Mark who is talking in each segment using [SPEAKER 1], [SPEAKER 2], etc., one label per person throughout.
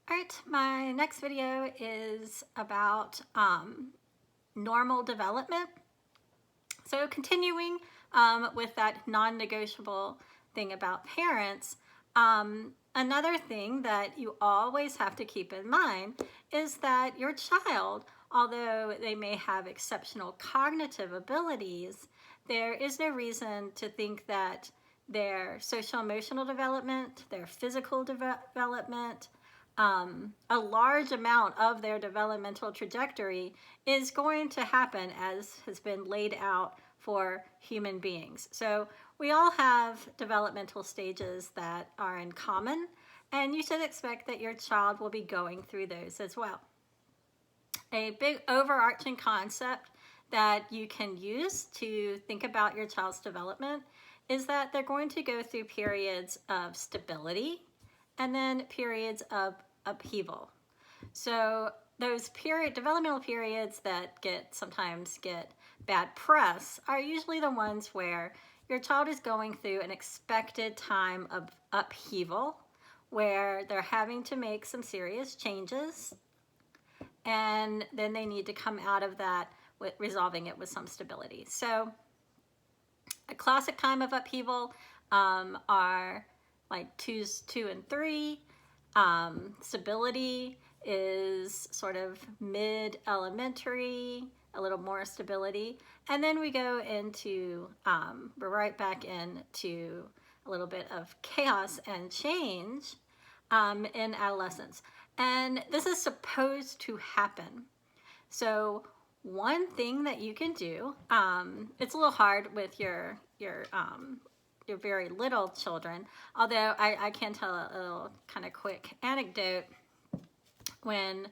[SPEAKER 1] All right, my next video is about normal development. So continuing with that non-negotiable thing about parents, another thing that you always have to keep in mind is that your child, although they may have exceptional cognitive abilities, there is no reason to think that their social emotional development, their physical development, a large amount of their developmental trajectory is going to happen as has been laid out for human beings. So we all have developmental stages that are in common, and you should expect that your child will be going through those as well. A big overarching concept that you can use to think about your child's development is that they're going to go through periods of stability and then periods of upheaval. So those developmental periods that sometimes get bad press are usually the ones where your child is going through an expected time of upheaval, where they're having to make some serious changes, and then they need to come out of that with resolving it with some stability. So a classic time of upheaval are like 2 and 3. Stability is sort of mid-elementary, a little more stability. And then we go into, we're right back into a little bit of chaos and change in adolescence. And this is supposed to happen. So one thing that you can do, it's a little hard with your very little children, although I can tell a little kind of quick anecdote. When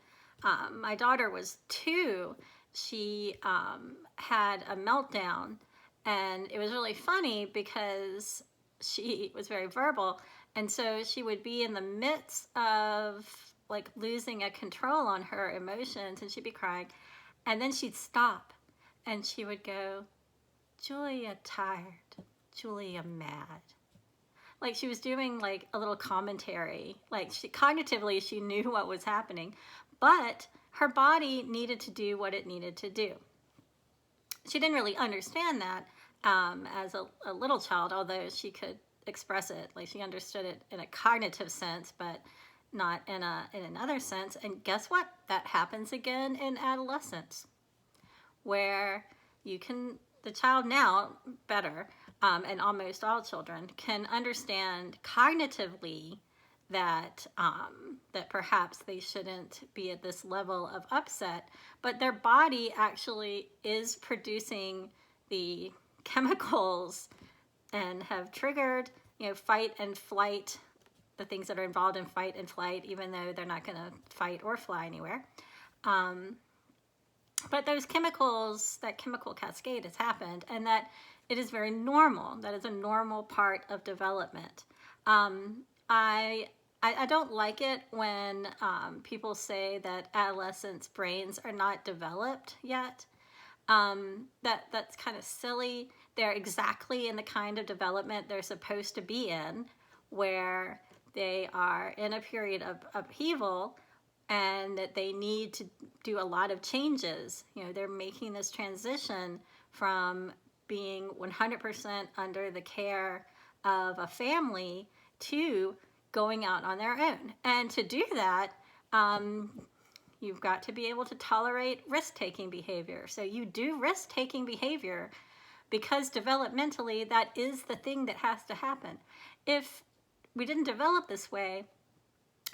[SPEAKER 1] my daughter was 2, she had a meltdown, and it was really funny because she was very verbal, and so she would be in the midst of like losing a control on her emotions, and she'd be crying, and then she'd stop and she would go, "Julia tired, Julia mad." Like she was doing like a little commentary. Like cognitively she knew what was happening, but her body needed to do what it needed to do. She didn't really understand that as a little child, although she could express it. Like she understood it in a cognitive sense, but not in another sense. And guess what? That happens again in adolescence, where the child now better, and almost all children can understand cognitively that that perhaps they shouldn't be at this level of upset, but their body actually is producing the chemicals and have triggered, fight and flight, the things that are involved in fight and flight, even though they're not going to fight or fly anywhere. But those chemicals, that chemical cascade has happened, and that it is very normal. That is a normal part of development. I don't like it when people say that adolescents' brains are not developed yet. That's kind of silly. They're exactly in the kind of development they're supposed to be in, where they are in a period of upheaval and that they need to do a lot of changes. They're making this transition from being 100% under the care of a family to going out on their own. And to do that, you've got to be able to tolerate risk-taking behavior. So you do risk-taking behavior because developmentally that is the thing that has to happen. If we didn't develop this way,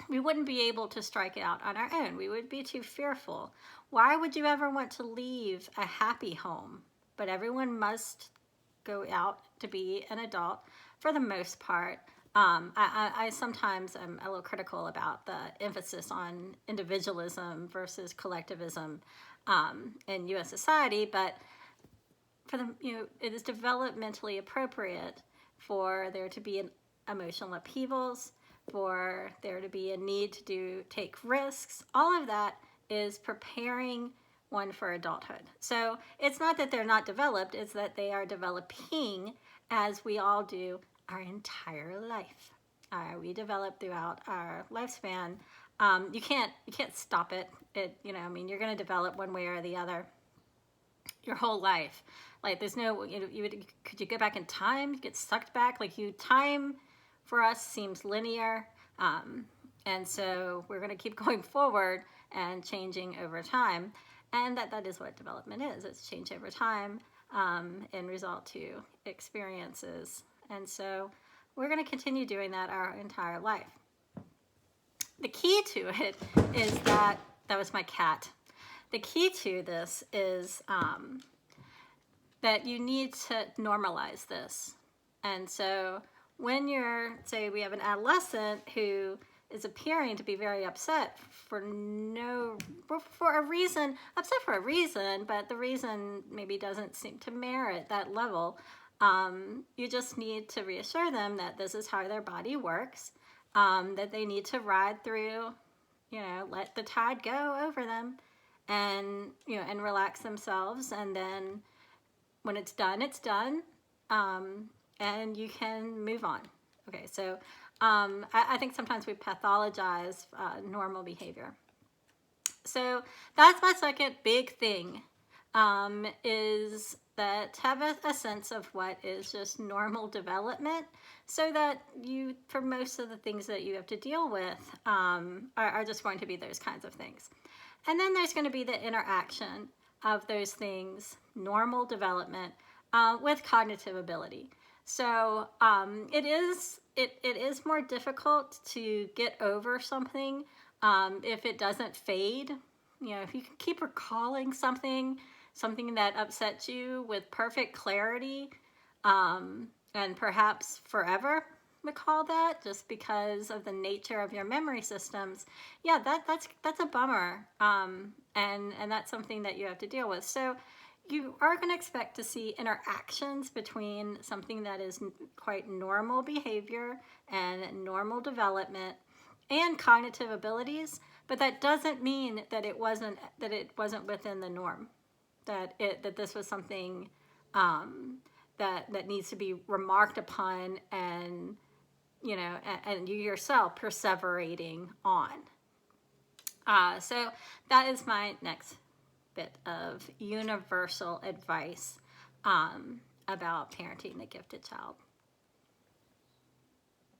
[SPEAKER 1] we wouldn't be able to strike it out on our own. We would be too fearful. Why would you ever want to leave a happy home? But everyone must go out to be an adult for the most part. I sometimes am a little critical about the emphasis on individualism versus collectivism in U.S. society, but for it is developmentally appropriate for there to be emotional upheavals, for there to be a need to take risks. All of that is preparing one for adulthood. So it's not that they're not developed, it's that they are developing as we all do our entire life. We develop throughout our lifespan You can't stop it. I mean, you're going to develop one way or the other your whole life. Like there's no, could you go back in time, get sucked back? Like time for us seems linear. And so we're going to keep going forward and changing over time. And that is what development is. It's change over time in result to experiences. And so we're going to continue doing that our entire life. The key to it is that was my cat. The key to this is that you need to normalize this. And so when say we have an adolescent who is appearing to be very upset for a reason, but the reason maybe doesn't seem to merit that level, you just need to reassure them that this is how their body works, that they need to ride through, let the tide go over them, and and relax themselves, and then when it's done, and you can move on. Okay, so I think sometimes we pathologize normal behavior. So that's my second big thing, is that have a sense of what is just normal development, so that for most of the things that you have to deal with, are just going to be those kinds of things. And then there's going to be the interaction of those things, normal development, with cognitive ability. So it is more difficult to get over something if it doesn't fade. If you can keep recalling something that upsets you with perfect clarity, and perhaps forever recall that, just because of the nature of your memory systems, that's a bummer, and that's something that you have to deal with. So you are going to expect to see interactions between something that is quite normal behavior and normal development and cognitive abilities, but that doesn't mean that it wasn't within the norm, that this was something that needs to be remarked upon, and and you yourself perseverating on. So that is my next bit of universal advice about parenting the gifted child.